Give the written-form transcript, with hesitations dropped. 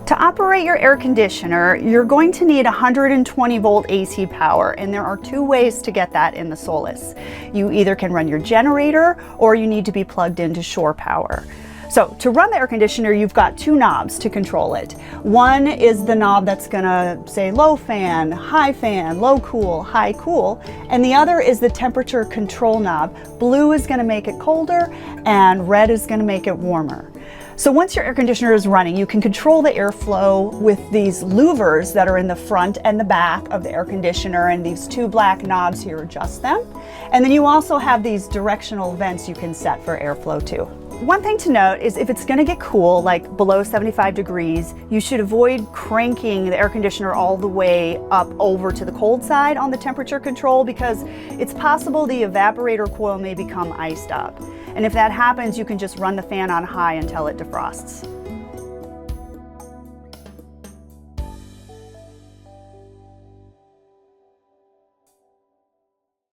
To operate your air conditioner, you're going to need 120 volt AC power, and there are two ways to get that in the Solis. You either can run your generator or you need to be plugged into shore power. So to run the air conditioner, you've got two knobs to control it. One is the knob that's gonna say low fan, low cool, high cool, and the other is the temperature control knob. Blue is gonna make it colder and red is gonna make it warmer. So once your air conditioner is running, you can control the airflow with these louvers that are in the front and the back of the air conditioner, and these two black knobs here adjust them. And then you also have these directional vents you can set for airflow too. One thing to note is if it's going to get cool, like below 75 degrees, you should avoid cranking the air conditioner all the way up over to the cold side on the temperature control, because it's possible the evaporator coil may become iced up. And if that happens, you can just run the fan on high until it defrosts.